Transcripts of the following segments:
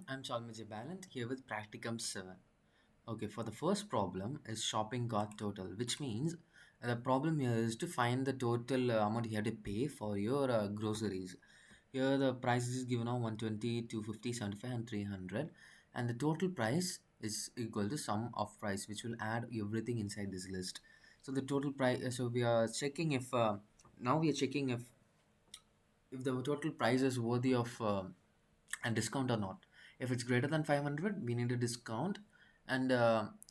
I'm Chalmiji Balant here with Practicum 7. Okay, for the first problem is shopping cart total, which means the problem here is to find the total amount you have to pay for your groceries. Here the price is given on 120, 250, 75 and 300, and the total price is equal to sum of price, which will add everything inside this list. So the total price, so we are checking if, now we are checking if the total price is worthy of a discount or not. If it's greater than 500, we need a discount, and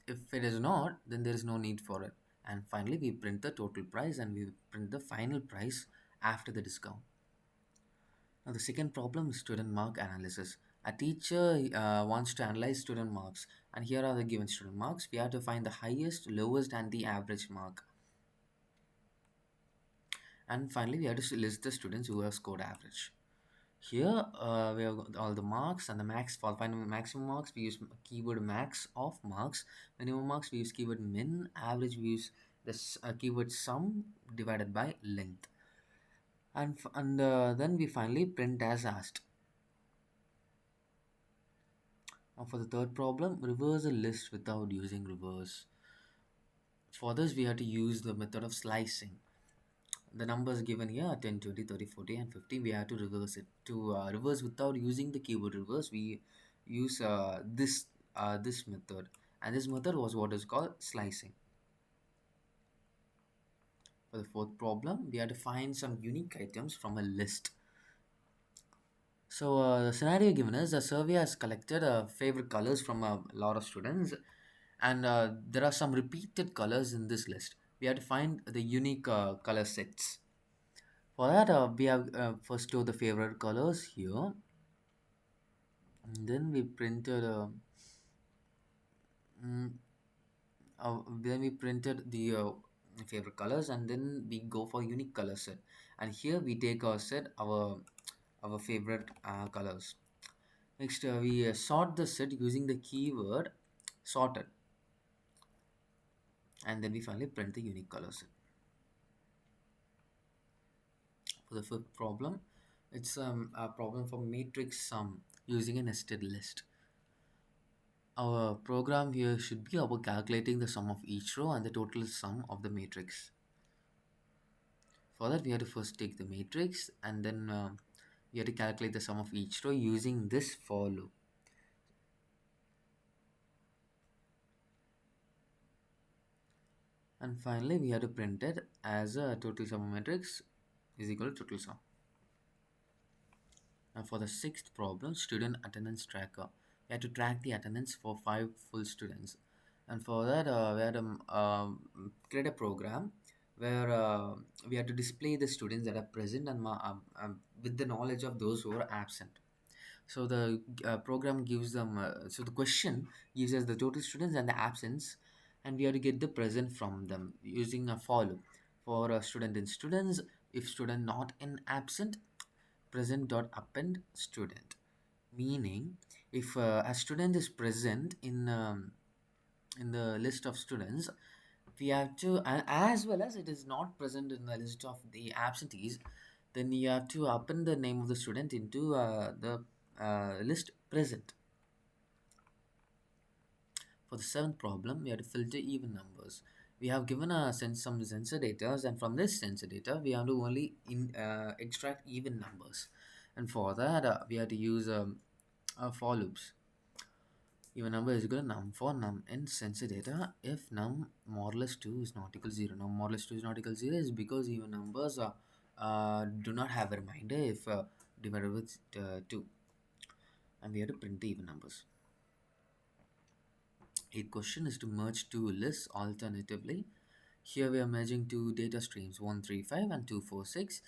if it is not, then there is no need for it. And finally, we print the total price and we print the final price after the discount. Now, the second problem is student mark analysis. A teacher wants to analyze student marks, and here are the given student marks. We have to find the highest, lowest, and the average mark. And finally, we have to list the students who have scored average. Here we have got all the marks and the max. For final maximum marks we use keyword max of marks. Minimum marks we use keyword min. Average we use this keyword sum divided by length. And then we finally print as asked. Now for the third problem, reverse a list without using reverse. For this we have to use the method of slicing. The numbers given here are 10, 20, 30, 40 and 50. We have to reverse it. To reverse without using the keyword reverse, we use this method, and this method was what is called slicing. For the fourth problem, we have to find some unique items from a list. So the scenario given is a survey has collected favorite colors from a lot of students, and there are some repeated colors in this list. We have to find the unique color sets. For that, we have first store the favorite colors here, and then we printed mm, then we printed the favorite colors, and then we go for unique color set. And here we take our set our favorite colors. Next, we sort the set using the keyword sorted, and then we finally print the unique color set. For the fifth problem, it's a problem for matrix sum using a nested list. Our program here should be about calculating the sum of each row and the total sum of the matrix. For that, we have to first take the matrix, and then we have to calculate the sum of each row using this for loop. And finally, we have to print it as a total sum of matrix is equal to total sum. Now for the sixth problem, student attendance tracker. We have to track the attendance for 5 full students. And for that, we had to create a program where we had to display the students that are present and with the knowledge of those who are absent. So the program gives them, so the question gives us the total students and the absence, and we have to get the present from them using a for loop. For a student in students, if student not in absent, present dot append student, meaning if a student is present in the list of students, we have to, and as well as it is not present in the list of the absentees, then you have to append the name of the student into the list present. For the seventh problem, we have to filter even numbers. We have given some sensor data, and from this sensor data we have to only extract even numbers, and for that we have to use for loops. Even number is equal to num for num in sensor data if num modulus 2 is not equal to 0. Now modulus 2 is not equal to 0 is because even numbers do not have a reminder if divided with 2, and we have to print the even numbers. A question is to merge two lists alternatively. Here we are merging two data streams 135 and 246.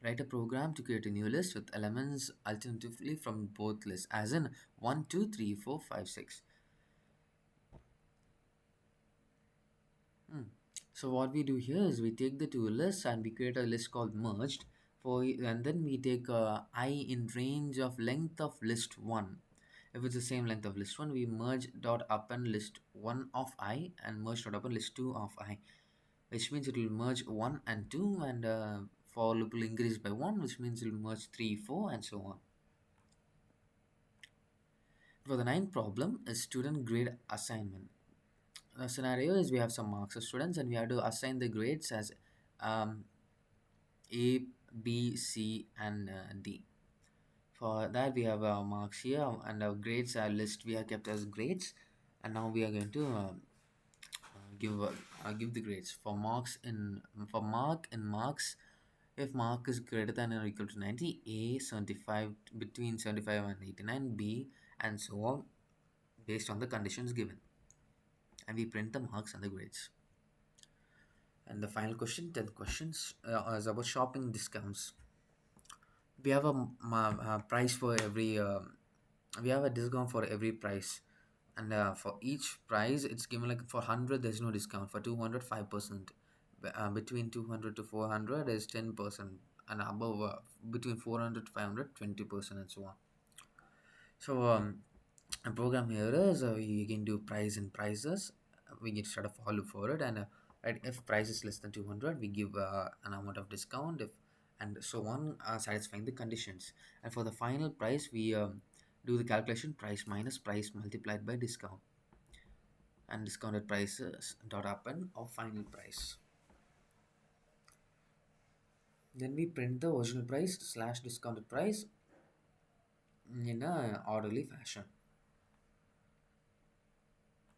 Write a program to create a new list with elements alternatively from both lists, as in 1, 2, 3, 4, 5, 6. So what we do here is we take the two lists and we create a list called merged and then we take I in range of length of list 1. If it's the same length of list 1, we merge dot append list 1 of I and merge dot append list 2 of I, which means it will merge 1 and 2, and for loop will increase by 1, which means it will merge 3, 4 and so on. For the ninth problem is student grade assignment. The scenario is we have some marks of students and we have to assign the grades as um, A, B, C, and D. For that, we have our marks here and our grades are list we have kept as grades, and now we are going to give the grades for marks in for mark in marks. If mark is greater than or equal to 90, A 75 between 75 and 89, B, and so on based on the conditions given, and we print the marks and the grades. And the final question, 10th questions, is about shopping discounts. We have a price for every we have a discount for every price, and for each price it's given like for 100 there's no discount, for 200 5%, between 200 to 400 is 10%, and above between 400 to 500 20%, and so on. So a program here is we can do price and prices. We get start a follow for it, and right, if price is less than 200, we give an amount of discount. If and so on, satisfying the conditions. And for the final price, we do the calculation price minus price multiplied by discount, and discounted prices dot append of final price. Then we print the original price slash discounted price in a orderly fashion.